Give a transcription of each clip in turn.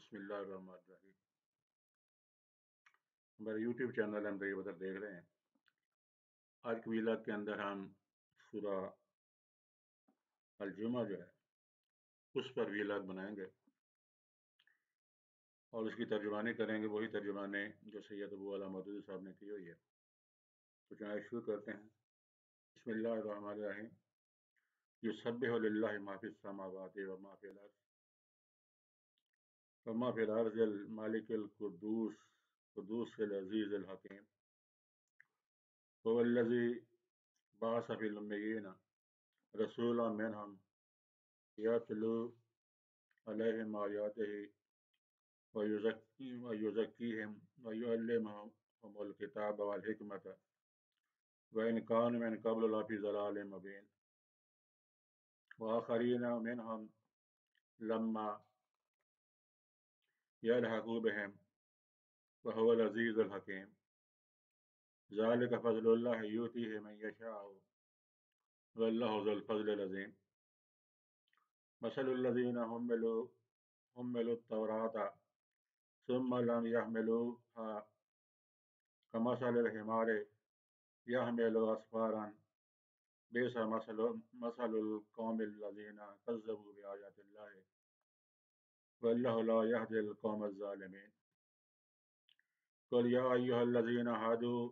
بسم اللہ الرحمن الرحیم۔ ہمارے یوٹیوب چینل ہم طیب بدر دیکھ رہے ہیں۔ آج کی ویلاگ کے اندر ہم سورہ الجمعہ جو ہے اس پر ویلاگ بنائیں گے اور اس کی ترجمانی کریں گے، وہی ترجمانی جو سید ابو اعلیٰ مودودی صاحب نے کی ہوئی ہے۔ تو چنانچہ شروع کرتے ہیں۔ بسم اللہ الرحمن الرحیم۔ یسبح للہ ما فی السماوات و ما فی الارض وما فی الارض المالک القدوس العزیز الحکیم هو الذی بعث فی الامیین رسولا منہم یتلو علیہم آیاتہ ویزکیہم ویعلمہم الکتاب والحکمۃ وإن كانوا من قبل لفی ضلال مبین وآخرین منہم لما یلحقوا بہم وهو العزیز الحکیم ذلک فضل اللہ یؤتیہ من یشاء واللہ ذو الفضل العظیم مثل الذین حملوا التوراة ثم لم يحملوها كمثل الحمار يحمل أسفارا بئس مثل القوم الذين كذبوا بآيات الله والله لا يهدي القوم الظالمين قل يا أيها الذين هادوا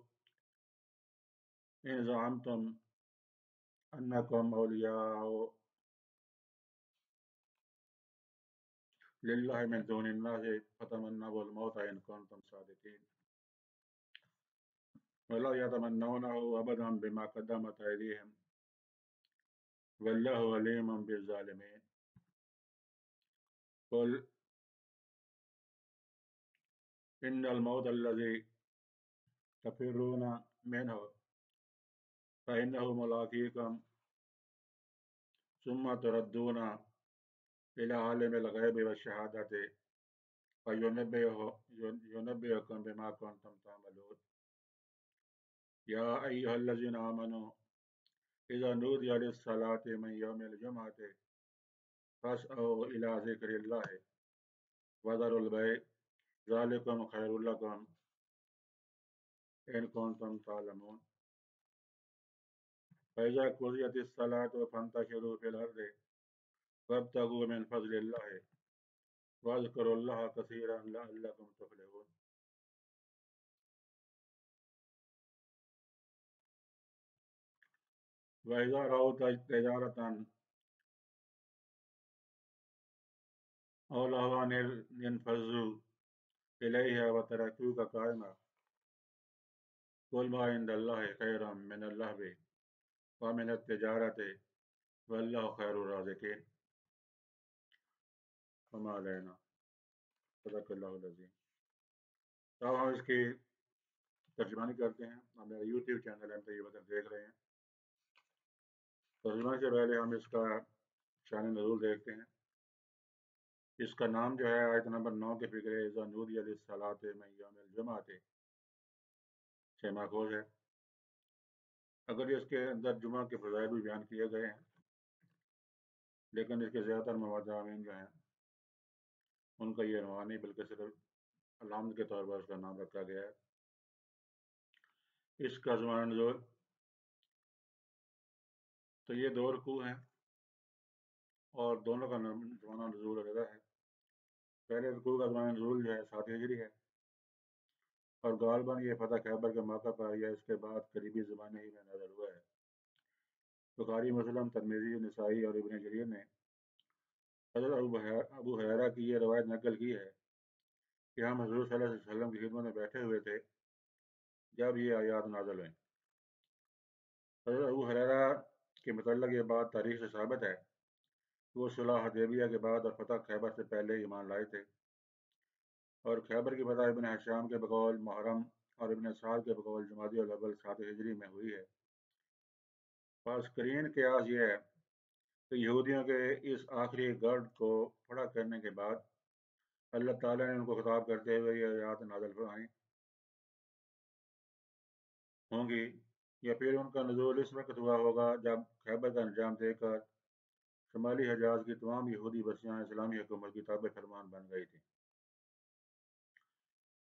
إن زعمتم أنكم أولياء لله من دون الناس فتمنوا الموت إن كنتم صادقين ولا يتمنونه أبدا بما قدمت أيديهم والله عليم بالظالمين قل إن الموت الذي تفرون منه فإنه ملاقيكم ثم تردون إلى عالم الغيب والشهادة فينبئكم بما كنتم تعملون يا أيها الذين آمنوا إذا نودي للصلاة من يوم الجمعة فاسعوا إلى ذكر الله وذروا البيع ذلكم خير لكم إن كنتم تعلمون فإذا قضيت الصلاة فانتشروا في الأرض وابتغوا من فضل الله واذكروا الله كثيرا لعلكم تفلحون وإذا رأوا تجارة أو لهوا انفضوا إليها وتركوك قائما قل ما عند الله خير من اللهو ومن التجارة والله خير الرازقين وما علينا صدق اللہ العظیم۔ تو ہم اس کی ترجمانی کرتے ہیں۔ ہم میرا یوٹیوب چینل ہم طیب بدر دیکھ رہے ہیں۔ ترجمانی سے پہلے ہم اس کا شان نزول دیکھتے ہیں۔ اس کا نام جو ہے آیت نمبر 9 کے فکر اذا نودی للصلاۃ من یوم الجمعۃ سے ماخوذ ہے۔ اگر اس کے اندر جمعہ کے فضائل بھی بیان کیے گئے ہیں، لیکن اس کے زیادہ تر موضوعین جو ہیں ان کا یہ عنوان نہیں بلکہ صرف علامت کے طور پر اس کا نام رکھا گیا ہے۔ اس کا زمانہ نزول تو یہ 2 رکوع ہیں اور دونوں کا زمانہ نزول علیحدہ ہے۔ پہلے رکوع کا زمانہ نزول جو ہے 7 ہجری ہے اور غالباً یہ فتح خیبر کے موقع پر یا اس کے بعد قریبی زمانے ہی میں نازل ہوا ہے۔ بخاری، مسلم، ترمذی، نسائی اور ابن جریر نے حضرت ابو ہریرہ کی یہ روایت نقل کی ہے کہ ہم حضور صلی اللہ علیہ وسلم کی خدمت میں بیٹھے ہوئے تھے جب یہ آیات نازل ہوئیں۔ حضرت ابو ہریرہ کے متعلق یہ بات تاریخ سے ثابت ہے کہ وہ صلح حدیبیہ کے بعد اور فتح خیبر سے پہلے ایمان لائے تھے، اور خیبر کی فتح ابن حشام کے بقول محرم اور ابن سعد کے بقول جمادی الاول 7 ہجری میں ہوئی ہے۔ فاسقرین قیاس یہ ہے کہ یہودیوں کے اس آخری گرد کو کھڑا کرنے کے بعد اللہ تعالیٰ نے ان کو خطاب کرتے ہوئے یہ آیات نازل فرمائیں ہوں گی، یا پھر ان کا نزول اس وقت ہوا ہوگا جب خیبر کا انجام دے کر شمالی حجاز کی تمام یہودی بستیاں اسلامی حکومت کی تابع فرمان بن گئی تھیں۔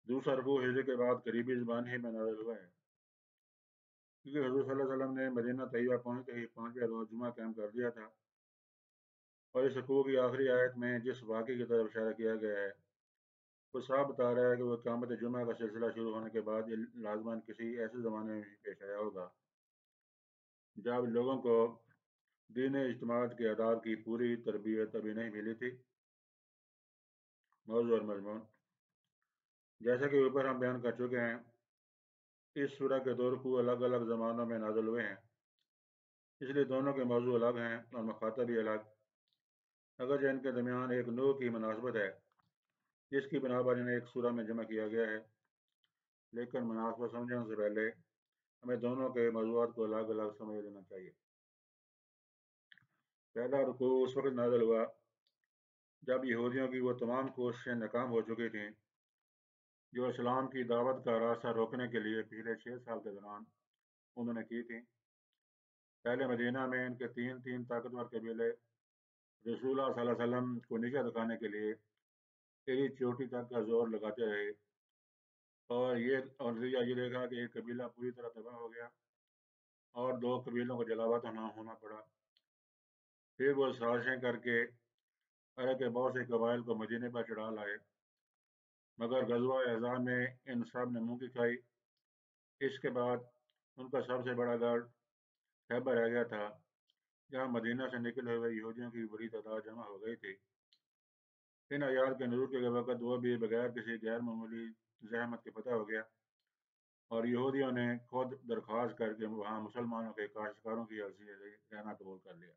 دوسرا رکوع ہجرت کے بعد قریبی زبان ہی میں نازل ہوا ہے، کیونکہ حضور صلی اللہ علیہ وسلم نے مدینہ طیبہ پہنچتے ہی 5ویں روز جمعہ قائم کر دیا تھا، اور اس رکوع کی آخری آیت میں جس واقعے کی طرف اشارہ کیا گیا ہے وہ صاف بتا رہا ہے کہ وہ قیامت جمعہ کا سلسلہ شروع ہونے کے بعد یہ لازماً کسی ایسے زمانے میں بھی پیش آیا ہوگا جب لوگوں کو دین اجتماعات کے آداب کی پوری تربیت ابھی نہیں ملی تھی۔ موضوع اور مضمون: جیسا کہ اوپر ہم بیان کر چکے ہیں، اس سورہ کے دو رکوع الگ الگ زمانوں میں نازل ہوئے ہیں، اس لیے دونوں کے موضوع الگ ہیں اور مخاطب بھی الگ، اگرچہ ان کے درمیان ایک نوع کی مناسبت ہے جس کی بنا پر انہیں ایک سورہ میں جمع کیا گیا ہے، لیکن مناسبت سمجھنے سے پہلے ہمیں دونوں کے موضوعات کو الگ الگ سمجھ لینا چاہیے۔ پہلا رکوع اس وقت نازل ہوا جب یہودیوں کی وہ تمام کوششیں ناکام ہو چکی تھیں جو اسلام کی دعوت کا راستہ روکنے کے لیے پچھلے 6 سال کے دوران انہوں نے کی تھیں۔ پہلے مدینہ میں ان کے تین طاقتور قبیلے رسول اللہ صلی اللہ علیہ وسلم کو نیچا دکھانے کے لیے ایڑی چوٹی تک کا زور لگاتے رہے، اور نتیجہ یہ دیکھا کہ ایک قبیلہ پوری طرح تباہ ہو گیا اور 2 قبیلوں کو جلا وطن ہونا پڑا۔ پھر وہ سازشیں کر کے عرب کے بہت سے قبائل کو مدینے پر چڑھا لائے، مگر غزوہ احزاب میں ان سب نے منہ کی کھائی۔ اس کے بعد ان کا سب سے بڑا گڑھ خیبر رہ گیا تھا، جہاں مدینہ سے نکلے ہوئے یہودیوں کی بڑی تعداد جمع ہو گئی تھی۔ ان آیات کے نزول کے وقت وہ بھی بغیر کسی غیر معمولی زحمت کے فتح ہو گیا، اور یہودیوں نے خود درخواست کر کے وہاں مسلمانوں کے کاشتکاروں کی حیثیت سے رہنا قبول کر لیا۔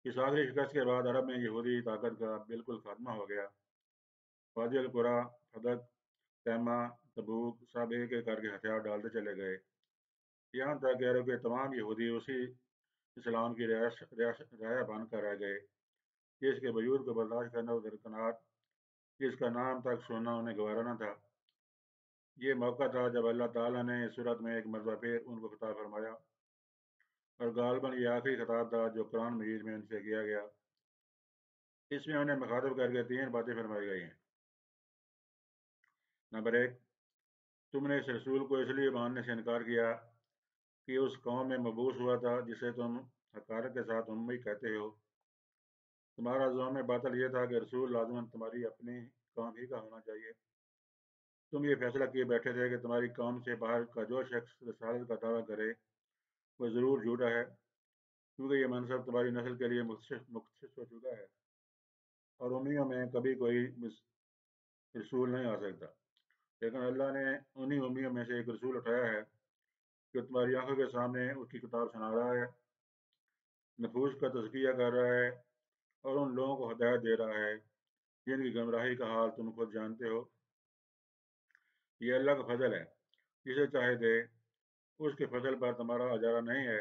اس آخری شکست کے بعد عرب میں یہودی طاقت کا بالکل خاتمہ ہو گیا۔ وادی القریٰ، فدق، تیمہ، تبوک سب ایک ایک کر کے ہتھیار ڈالتے چلے گئے، یہاں تک کہ عرب کے تمام یہودی اسی اسلام کی رعایا بن کر رہ گئے جس کے وجود کو برداشت کرنا و درکنار جس کا نام تک سننا انہیں گوارا نہ تھا۔ یہ موقع تھا جب اللہ تعالیٰ نے اس صورت میں ایک مرتبہ پھر ان کو خطاب فرمایا، اور غالباً یہ آخری خطاب تھا جو قرآن مجید میں ان سے کیا گیا۔ اس میں انہیں مخاطب کر کے 3 باتیں فرمائی گئی ہیں۔ نمبر 1، تم نے اس رسول کو اس لیے ماننے سے انکار کیا کہ اس قوم میں مبعوث ہوا تھا جسے تم حقارت کے ساتھ امی کہتے ہو۔ تمہارا زعم باطل یہ تھا کہ رسول لازماً تمہاری اپنی قوم ہی کا ہونا چاہیے۔ تم یہ فیصلہ کیے بیٹھے تھے کہ تمہاری قوم سے باہر کا جو شخص رسالت کا دعویٰ کرے وہ ضرور جھوٹا ہے، کیونکہ یہ منصب تمہاری نسل کے لیے مختص ہو چکا ہے، اور امیوں میں کبھی کوئی رسول نہیں آ سکتا، لیکن اللہ نے انہی امیوں میں سے ایک رسول اٹھایا ہے جو تمہاری آنکھوں کے سامنے اس کی کتاب سنا رہا ہے، نفوس کا تزکیہ کر رہا ہے، اور ان لوگوں کو ہدایت دے رہا ہے جن کی گمراہی کا حال تم خود جانتے ہو۔ یہ اللہ کا فضل ہے، جسے چاہے دے، اس کے فضل پر تمہارا اجارہ نہیں ہے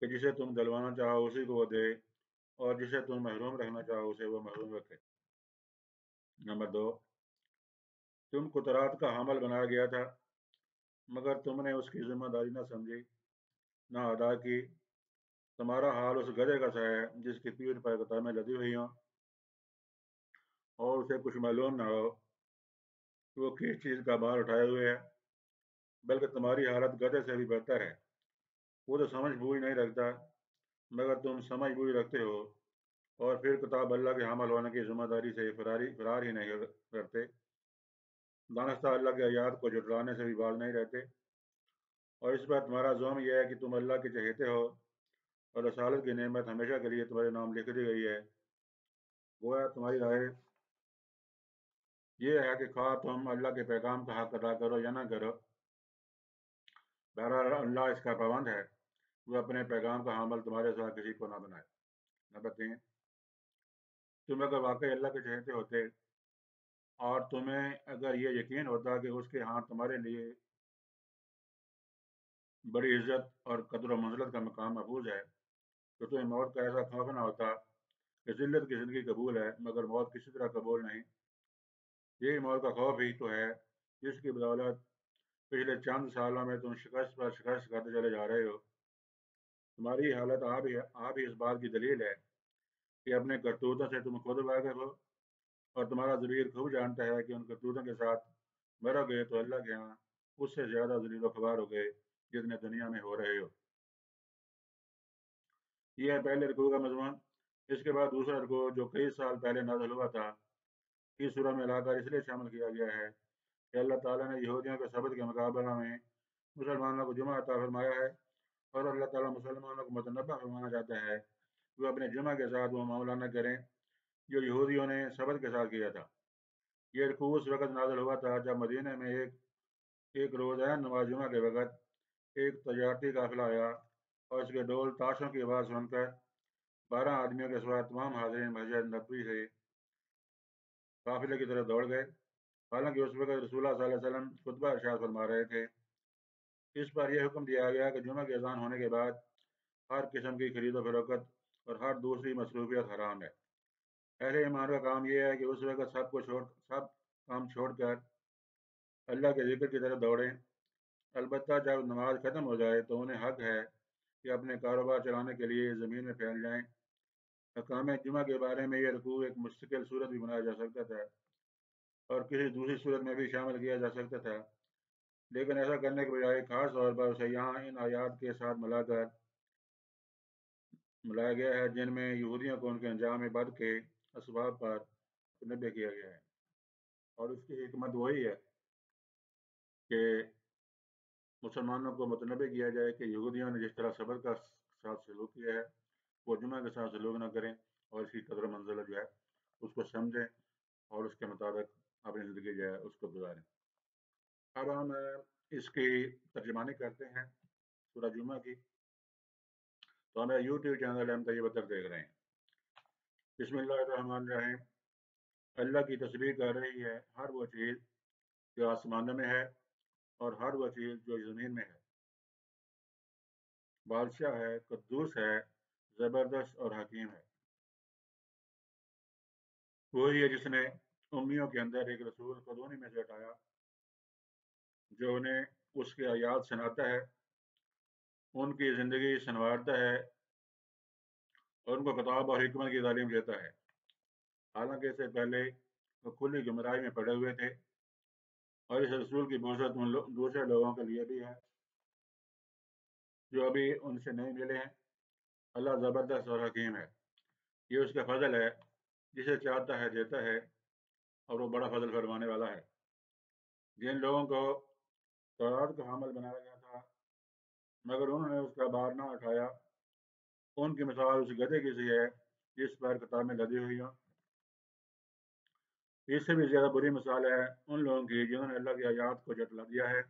کہ جسے تم دلوانا چاہو اسی کو وہ دے، اور جسے تم محروم رکھنا چاہو اسے وہ محروم رکھے۔ نمبر 2، تم کو تورات کا حامل بنایا گیا تھا، مگر تم نے اس کی ذمہ داری نہ سمجھی، نہ ادا کی۔ تمہارا حال اس گدھے کا سا ہے جس کی پیٹھ پر کتابیں لدی ہوئی ہوں اور اسے کچھ معلوم نہ ہو کہ وہ کس چیز کا بار اٹھائے ہوئے ہے، بلکہ تمہاری حالت گدھے سے بھی بدتر ہے۔ وہ تو سمجھ بوجھ نہیں رکھتا، مگر تم سمجھ بوجھ رکھتے ہو، اور پھر کتاب اللہ کے حامل ہونے کی ذمہ داری سے فرار ہی نہیں کرتے، دانستہ اللہ کے آیات کو جھٹلانے سے بھی باز نہیں رہتے، اور اس پر تمہارا زعم یہ ہے کہ تم اللہ کے چہیتے ہو اور رسالت کی نعمت ہمیشہ کے لیے تمہارے نام لکھ دی گئی ہے۔ گویا تمہاری رائے یہ ہے کہ خواہ تم اللہ کے پیغام کا حق ادا کرو یا نہ کرو، بہرحال اللہ اس کا پابند ہے، وہ اپنے پیغام کا حامل تمہارے ساتھ کسی کو نہ بنائے۔ نمبر 3، تم اگر واقعی اللہ کے چہیتے ہوتے اور تمہیں اگر یہ یقین ہوتا کہ اس کے ہاں تمہارے لیے بڑی عزت اور قدر و منزلت کا مقام محفوظ ہے، تو تمہیں موت کا ایسا خوف نہ ہوتا کہ ذلت کی زندگی قبول ہے مگر موت کسی طرح قبول نہیں۔ یہی موت کا خوف ہی تو ہے جس کی بدولت پچھلے چند سالوں میں تم شکست پر شکست کھاتے چلے جا رہے ہو۔ تمہاری حالت آپ ہی اس بات کی دلیل ہے کہ اپنے کرتوتوں سے تم خود واقف ہو، اور تمہارا ضمیر خوب جانتا ہے کہ ان کرتوتوں کے ساتھ مرو گے تو اللہ کے یہاں اس سے زیادہ ذلیل و خوار ہو گئے جتنے دنیا میں ہو رہے ہو۔ یہ ہے پہلے رکوع کا مضمون۔ اس کے بعد دوسرا رکوع جو کئی سال پہلے نازل ہوا تھا، اس سورہ میں لا کر اس لیے شامل کیا گیا ہے کہ اللہ تعالیٰ نے یہودیوں کے سبت کے مقابلہ میں مسلمانوں کو جمعہ عطا فرمایا ہے، اور اللہ تعالیٰ مسلمانوں کو متنبع فرمانا چاہتا ہے کہ وہ اپنے جمعہ کے ساتھ وہ معاملہ نہ کریں جو یہودیوں نے سبت کے ساتھ کیا تھا۔ یہ رکوع اس وقت نازل ہوا تھا جب مدینہ میں ایک روزانہ نماز جمعہ کے وقت ایک تجارتی قافلہ آیا، اور اس کے ڈول تاشوں کی آواز سن کر 12 آدمیوں کے سوا تمام حاضرین مسجد نبوی سے قافلے کی طرف دوڑ گئے، حالانکہ اس وقت رسول اللہ صلی اللہ علیہ وسلم خطبہ ارشاد فرما رہے تھے۔ اس پر یہ حکم دیا گیا کہ جمعہ کے اذان ہونے کے بعد ہر قسم کی خرید و فروخت اور ہر دوسری مصروفیت حرام ہے۔ اہل ایمان کا کام یہ ہے کہ اس وقت سب کام چھوڑ کر اللہ کے ذکر کی طرف دوڑیں۔ البتہ جب نماز ختم ہو جائے تو انہیں حق ہے کہ اپنے کاروبار چلانے کے لیے زمین میں پھیل جائیں۔ احکام جمعہ کے بارے میں یہ رکوع ایک مستقل صورت بھی بنایا جا سکتا تھا اور کسی دوسری صورت میں بھی شامل کیا جا سکتا تھا، لیکن ایسا کرنے کے بجائے خاص طور پر اسے یہاں ان آیات کے ساتھ ملایا گیا ہے جن میں یہودیوں کو ان کے انجام بد کے اسباب پر متنبع کیا گیا ہے۔ اور اس کی حکمت وہی ہے کہ مسلمانوں کو متنبع کیا جائے کہ یہودیوں نے جس طرح صبر کا ساتھ سلوک کیا ہے وہ جمعہ کے ساتھ سلوک نہ کریں، اور اس کی قدر و منزلت جو ہے اس کو سمجھیں اور اس کے مطابق اپنی زندگی جو ہے اس کو گزاریں۔ اب ہم اس کی ترجمانی کرتے ہیں سورہ جمعہ کی۔ تو ہمیں یوٹیوب چینل ہم طیب اتر دیکھ رہے ہیں۔ بسم اللہ الرحمن الرحیم۔ اللہ کی تسبیح کر رہی ہے ہر وہ چیز جو آسمانوں میں ہے اور ہر وہ چیز جو زمین میں ہے۔ بادشاہ ہے، قدوس ہے، زبردست اور حکیم ہے۔ وہی ہے جس نے امیوں کے اندر ایک رسول قدونی میں سے ہٹایا جو انہیں اس کے آیات سناتا ہے، ان کی زندگی سنوارتا ہے اور ان کو کتاب اور حکمت کی تعلیم دیتا ہے، حالانکہ اس سے پہلے وہ کھلی گمراہی میں پڑے ہوئے تھے۔ اور اس رسول کی بوسط ان دوسرے لوگوں کے لیے بھی ہے جو ابھی ان سے نہیں ملے ہیں۔ اللہ زبردست اور حکیم ہے، یہ اس کا فضل ہے، جسے چاہتا ہے دیتا ہے، اور وہ بڑا فضل فرمانے والا ہے۔ جن لوگوں کو تورات کا حامل بنایا گیا تھا مگر انہوں نے اس کا بار نہ اٹھایا، ان کی مثال اس گدھے کی سی ہے جس پر کتابیں لدی ہوئی ہوں۔ اس سے بھی زیادہ بری مثال ہے ان لوگوں کی جنہوں نے اللہ کی آیات کو جھٹلا دیا ہے۔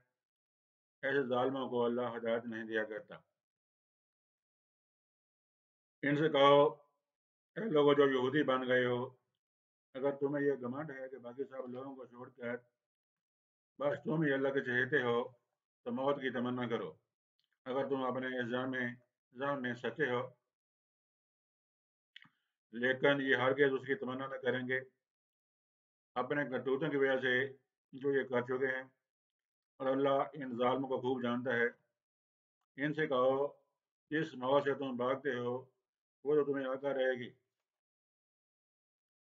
ایسے ظالموں کو اللہ ہدایت نہیں دیا کرتا۔ ان سے کہو، اے لوگوں جو یہودی بن گئے ہو، اگر تمہیں یہ گھمنڈ ہے کہ باقی سب لوگوں کو چھوڑ کر بس تم ہی اللہ کے چہیتے ہو تو موت کی تمنا کرو۔ اگر تم اپنے زعم میں سچے ہو، لیکن یہ ہرگز اس کی تمنا نہ کریں گے اپنے کرتوتوں کی وجہ سے جو یہ کر چکے ہیں، اور اللہ ان ظالموں کو خوب جانتا ہے۔ ان سے کہو، جس موت سے تم بھاگتے ہو وہ تو تمہیں آتا رہے گی،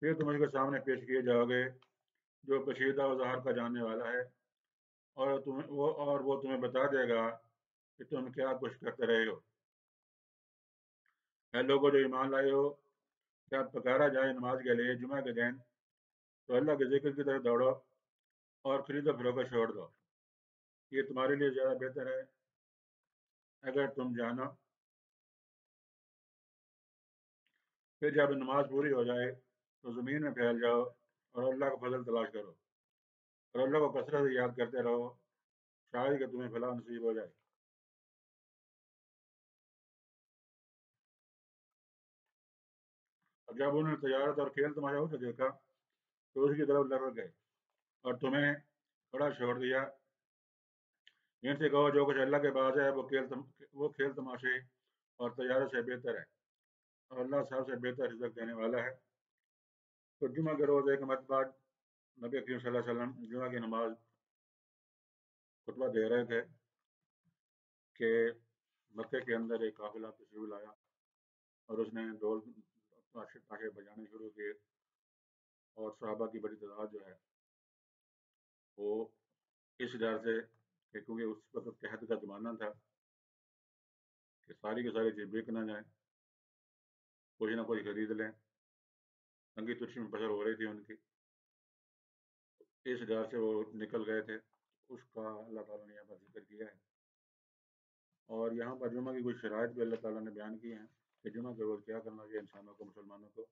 پھر تم اس کے سامنے پیش کیے جاؤ گے جو کشیدہ و ظاہر کا جاننے والا ہے، اور وہ تمہیں بتا دے گا کہ تم کیا کچھ کرتے رہے ہو۔ اے لوگوں جو ایمان لائے ہو، جب پکارا جائے نماز کے لیے جمعہ کے دن تو اللہ کے ذکر کی طرف دوڑو اور خرید و فروخت چھوڑ دو، یہ تمہارے لیے زیادہ بہتر ہے اگر تم جانو۔ پھر جب نماز پوری ہو جائے تو زمین میں پھیل جاؤ اور اللہ کا فضل تلاش کرو، اور اللہ کو کثرت سے یاد کرتے رہو، شاید کہ تمہیں فلاح نصیب ہو جائے۔ اور جب انہوں نے تجارت اور کھیل تمہارے ہوتے دیکھا تو اس کی طرف لپٹ گئے اور تمہیں کھڑا چھوڑ دیا۔ ان سے کہو، جو کچھ اللہ کے پاس ہے وہ کھیل تماشے اور تجارت سے بہتر ہے، اور اللہ سب سے بہتر رزق دینے والا ہے۔ تو جمعہ کے روز ایک مرتبہ نبی کریم صلی اللہ علیہ وسلم جمعہ کی نماز خطبہ دے رہے تھے کہ مکے کے اندر ایک قافلہ تشریف لایا اور اس نے ڈھول تاشے بجانے شروع کیے، اور صحابہ کی بڑی تعداد جو ہے وہ اس ڈر سے کہ کیونکہ اس وقت قحط کا زمانہ تھا کہ ساری کی ساری چیز بک نہ جائیں، کوئی نہ کوئی خرید لیں، تنگی ترشی میں بسر ہو رہی تھی ان کی، اس ڈر سے وہ نکل گئے تھے۔ اس کا اللہ تعالیٰ نے یہاں پر ذکر کیا ہے، اور یہاں پر جمعہ کی کچھ شرائط بھی اللہ تعالیٰ نے بیان کی ہیں کہ جمعہ کے روز کیا کرنا چاہیے انسانوں کو، مسلمانوں کو۔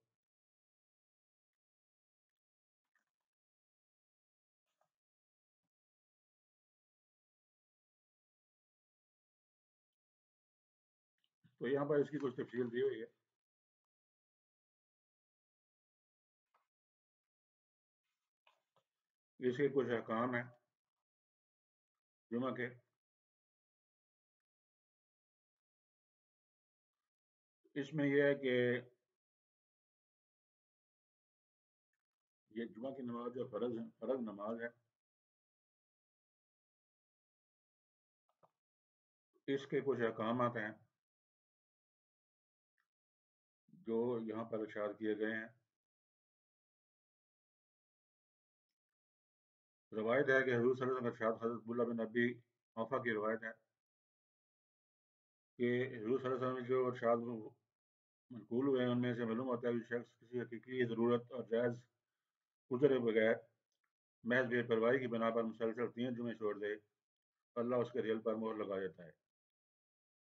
تو یہاں پر اس کی کچھ تفصیل دی ہوئی ہے۔ اس کے کچھ احکام ہیں جمعہ کے۔ اس میں یہ ہے کہ یہ جمعہ کی نماز جو فرض نماز ہے، اس کے کچھ احکامات ہیں جو یہاں پر ارشاد کیے گئے ہیں۔ روایت ہے کہ حضور صلی اللہ علیہ وسلم کا ارشاد، حضرت عبداللہ بن ابی اوفا کی روایت ہے کہ حضور صلی اللہ علیہ وسلم جو ارشاد منقول ہوئے ہیں ان میں سے معلوم ہوتا ہے کہ شخص کسی حقیقی ضرورت اور جائز گزرے بغیر محض بے پرواہی کی بنا پر مسلسل 3 جمعے چھوڑ دے، اللہ اس کے دل پر مہر لگا دیتا ہے۔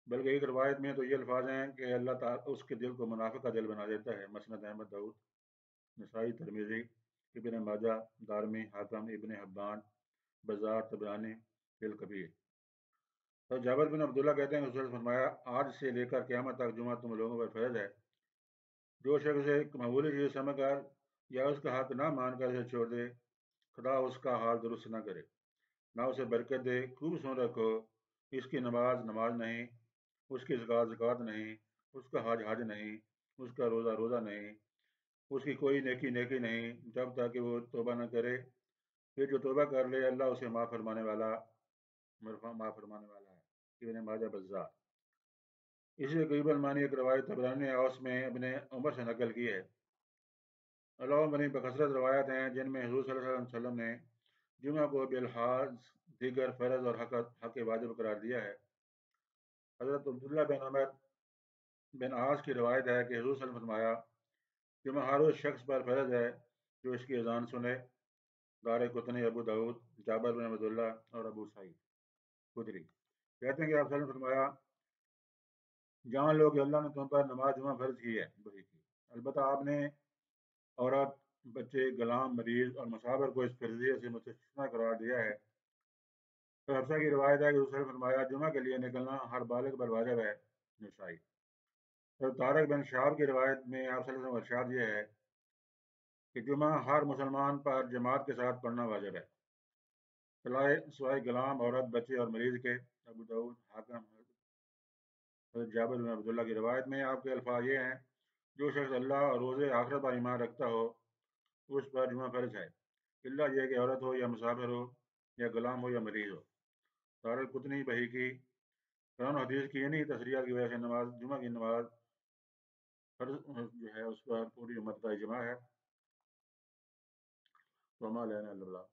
بلکہ ایک روایت میں تو یہ الفاظ ہیں کہ اللہ تعالیٰ اس کے دل کو منافق کا دل بنا دیتا ہے۔ مسند احمد، داؤد، نسائی، ترمذی، ابن ماجہ، دارمی، حاکم، ابن حبان، بزار، طبرانی فی الکبیر۔ تو جابر بن عبداللہ کہتے ہیں کہ رسول نے فرمایا، آج سے لے کر قیامت تک جمعہ تم لوگوں پر فرض ہے۔ جو شخص ایک معمولی چیز سمجھ کر یا اس کا حق نہ مان کر اسے چھوڑ دے، خدا اس کا حال درست نہ کرے، نہ اسے برکت دے، خوب سن رکھو، اس کی نماز نماز نہیں، اس کی زکوٰۃ زکوٰۃ نہیں، اس کا حج حج نہیں، اس کا روزہ روزہ نہیں، اس کی کوئی نیکی نیکی نہیں، جب تک کہ وہ توبہ نہ کرے۔ پھر جو توبہ کر لے اللہ اسے معاف فرمانے والا ہے۔ ابن ماجہ، بزار۔ اسی قریب المانی ایک روایت طبرانی نے اوس میں ابن عمر سے نقل کی ہے۔ علاوہ بنی بکثرت روایات ہیں جن میں حضور صلی اللہ علیہ وسلم نے جمعہ کو بالحاظ دیگر فرض اور حق واجب قرار دیا ہے۔ حضرت عبداللہ بن عمر بن عاص کی روایت ہے کہ حضور صلی اللہ علیہ وسلم نے فرمایا، جمعہ ہر اس شخص پر فرض ہے جو اس کی اذان سنے۔ دار قطنی، ابو داؤد، جابر بن عبداللہ اور ابو سعید خدری کہتے ہیں کہ آپ صلی اللہ علیہ وسلم نے فرمایا، جان لو کہ اللہ نے تم پر نماز جمعہ فرض کی ہے، البتہ آپ نے عورت، بچے، غلام، مریض اور مسافر کو اس فرضیے سے مستثنیٰ قرار دیا ہے۔ تو حفصہ کی روایت ہے کہ رسول نے فرمایا، جمعہ کے لیے نکلنا ہر بالغ پر واجب ہے، نسائی۔ تو طارق بن شہاب کی روایت میں آپ صلی اللہ علیہ وسلم کا ارشاد یہ ہے کہ جمعہ ہر مسلمان پر جماعت کے ساتھ پڑھنا واجب ہے، سوائے غلام، عورت، بچے اور مریض کے۔ ابو داؤد، حاکم۔ حضرت جابر بن عبداللہ کی روایت میں آپ کے الفاظ یہ ہیں، جو شخص اللہ اور روز آخرت پر ایمان رکھتا ہو اس پر جمعہ فرض ہے، اللہ یہ کہ عورت ہو یا مسافر ہو یا غلام ہو یا مریض ہو۔ دارالقطنی، بحیقی۔ قرآن و حدیث کی انہی تصریحات کی وجہ سے جمعہ کی نماز فرض جو ہے اس پر پوری امت کا اجماع ہے۔ وما علینا الا البلاغ۔